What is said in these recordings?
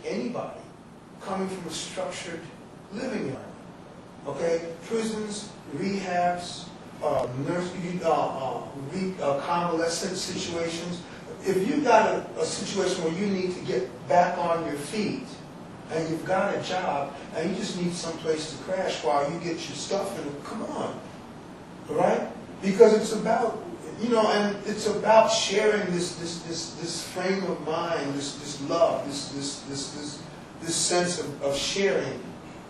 anybody coming from a structured living environment. Okay, prisons, rehabs, convalescent situations. If you've got a situation where you need to get back on your feet, and you've got a job, and you just need some place to crash while you get your stuff in, come on, all right? Because it's about, and it's about sharing this frame of mind, this love, this sense of sharing.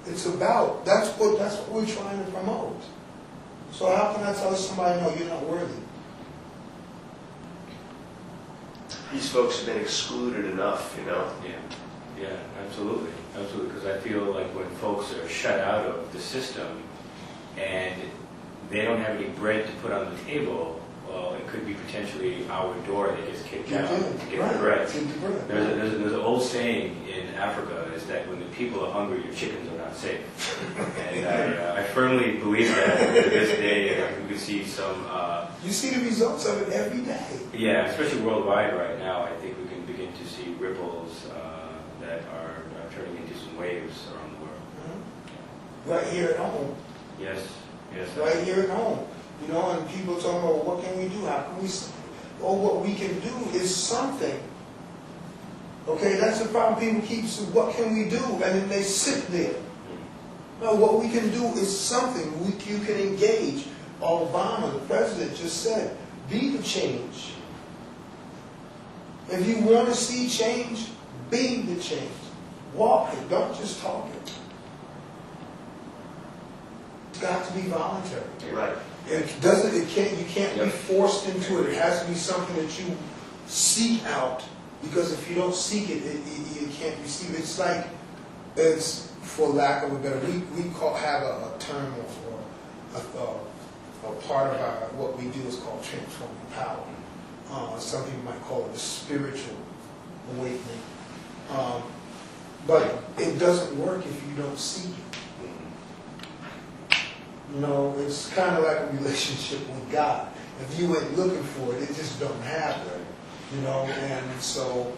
It's about, that's what we're trying to promote. So how can I tell somebody, no, you're not worthy? These folks have been excluded enough, Yeah, absolutely. Absolutely, because I feel like when folks are shut out of the system and they don't have any bread to put on the table, well, it could be potentially our door that gets kicked out to get the bread. There's an old saying in Africa is that when the people are hungry, your chickens are not safe. And I firmly believe that to this day, we can see some... you see the results of it every day. Yeah, especially worldwide right now, I think we can begin to see ripples that are turning into some waves around the world. Mm-hmm. Right here at home. Yes. Right here at home. And people talking about, what can we do? How can we... Oh, what we can do is something. Okay, that's the problem. People keep saying, what can we do? And then they sit there. No, what we can do is something. You can engage. Obama, the president, just said, be the change. If you want to see change, be the change. Walk it, don't just talk it. It's got to be voluntary. Right. You can't be forced into it. It has to be something that you seek out. Because if you don't seek it, you can't receive it. It's like, for lack of a better, we have a term or a part of what we do is called transforming power. Some people might call it the spiritual awakening. But it doesn't work if you don't seek it. It's kind of like a relationship with God. If you ain't looking for it, it just don't happen. And so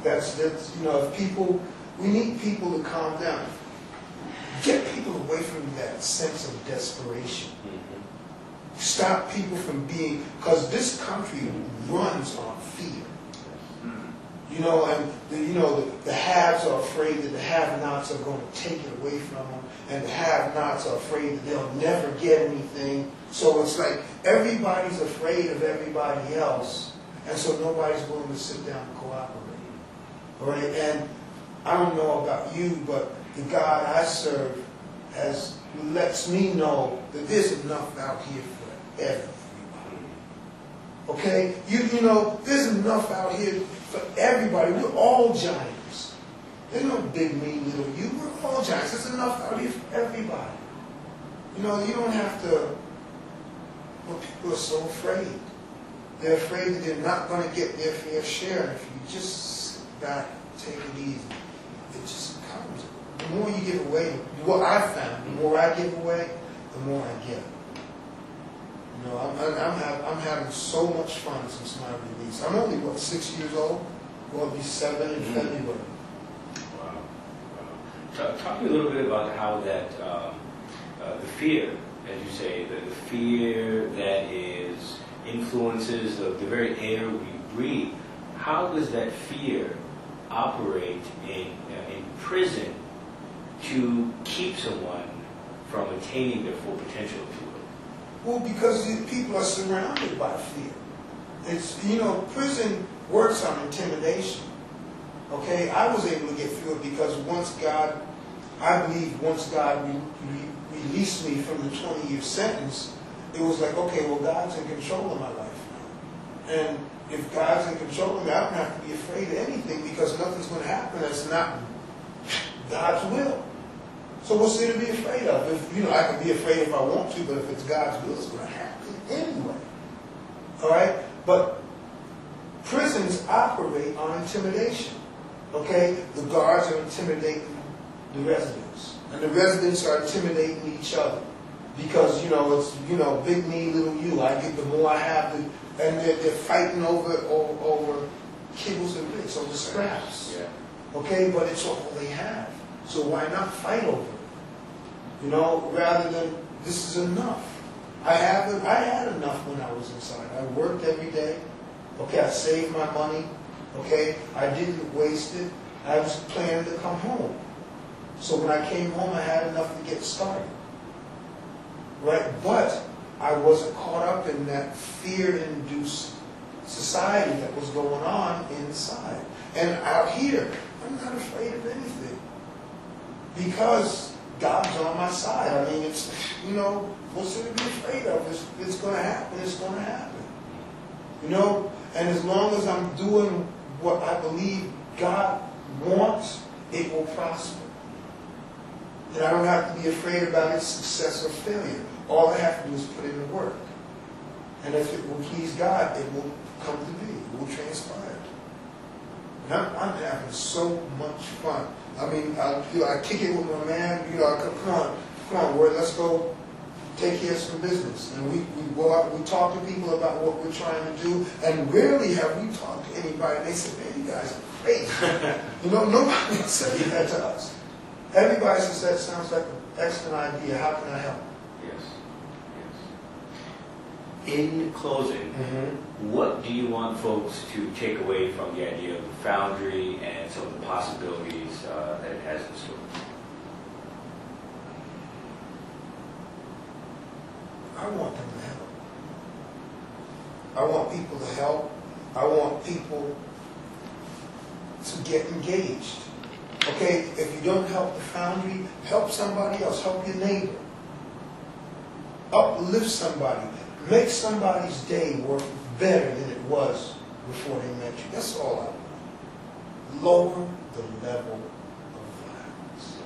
that's if people, we need people to calm down. Get people away from that sense of desperation. Stop people from being, because this country runs on fear. The haves are afraid that the have-nots are going to take it away from them, and the have-nots are afraid that they'll never get anything. So it's like everybody's afraid of everybody else, and so nobody's willing to sit down and cooperate. All right? And I don't know about you, but the God I serve lets me know that there's enough out here for everybody. Okay? There's enough out here for everybody. We're all giants. There's no big, mean, little you. We're all giants. There's enough out here for everybody. You don't have to... Well, people are so afraid. They're afraid that they're not going to get their fair share. And if you just sit back, take it easy, it just comes. The more you give away, what I found, the more I give away, the more I get. I'm having so much fun since my release. I'm only, 6 years old? Going to be 7 in February. Wow. Talk to me a little bit about how that, the fear, as you say, the fear that influences the very air we breathe. How does that fear operate in prison to keep someone from attaining their full potential, if you will? Well, because people are surrounded by fear. It's, prison works on intimidation. Okay? I was able to get through it because I believe once God released me from the 20-year sentence, it was like, okay, well, God's in control of my life now. And if God's in control of me, I don't have to be afraid of anything because nothing's going to happen that's not God's will. So what's there to be afraid of? I can be afraid if I want to, but if it's God's will, it's going to happen anyway. All right? But prisons operate on intimidation. Okay? The guards are intimidating the residents. And the residents are intimidating each other. Because, it's, big me, little you. I get the more I have, and they're fighting over kibbles and bits, over scraps. Yeah. okay? But it's all they have. So why not fight over it? You know, rather than, this is enough. I had enough when I was inside. I worked every day. Okay, I saved my money. Okay, I didn't waste it. I was planning to come home. So when I came home, I had enough to get started. Right? But I wasn't caught up in that fear-induced society that was going on inside. And out here, I'm not afraid of anything. Because God's on my side. I mean, it's, you know, what's there to be afraid of? It's going to happen. It's going to happen. You know? And as long as I'm doing what I believe God wants, it will prosper. And I don't have to be afraid about its success or failure. All I have to do is put in the work. And if it will please God, it will come to be. It will transpire. And I'm having so much fun. I mean, I kick it with my man. You know, come on, Word, let's go take care of some business. And we go out, we talk to people about what we're trying to do. And rarely have we talked to anybody. And they say, man, you guys are crazy. You know, nobody said that to us. Everybody says that sounds like an excellent idea. How can I help? Yes. In closing, what do you want folks to take away from the idea of the Foundry and some of the possibilities that it has in store? I want them to help. I want people to help. I want people to get engaged. Okay, if you don't help the Foundry, help somebody else. Help your neighbor. Uplift somebody. Make somebody's day work better than it was before they met you. That's all I want. Lower the level of violence.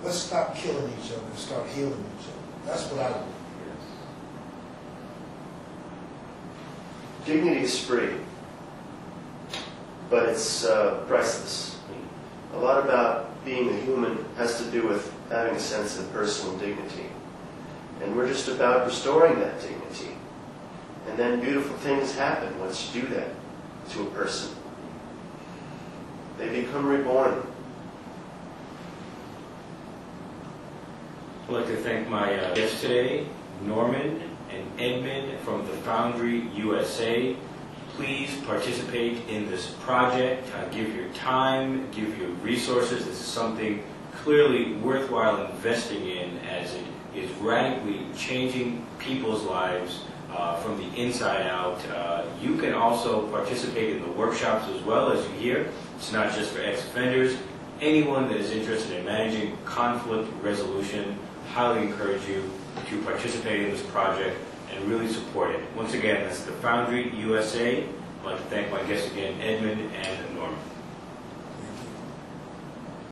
Let's stop killing each other and start healing each other. That's what I want. Dignity is free, but it's priceless. A lot about being a human has to do with having a sense of personal dignity. And we're just about restoring that dignity. And then beautiful things happen once you do that to a person. They become reborn. I'd like to thank my guests today, Norman and Edmund from the Foundry USA. Please participate in this project. Give your time, give your resources. This is something clearly worthwhile investing in, as it is radically changing people's lives from the inside out. You can also participate in the workshops as well, as you hear. It's not just for ex-offenders. Anyone that is interested in managing conflict resolution, highly encourage you to participate in this project and really support it. Once again, that's the Foundry USA. I'd like to thank my guests again, Edmund and Norman.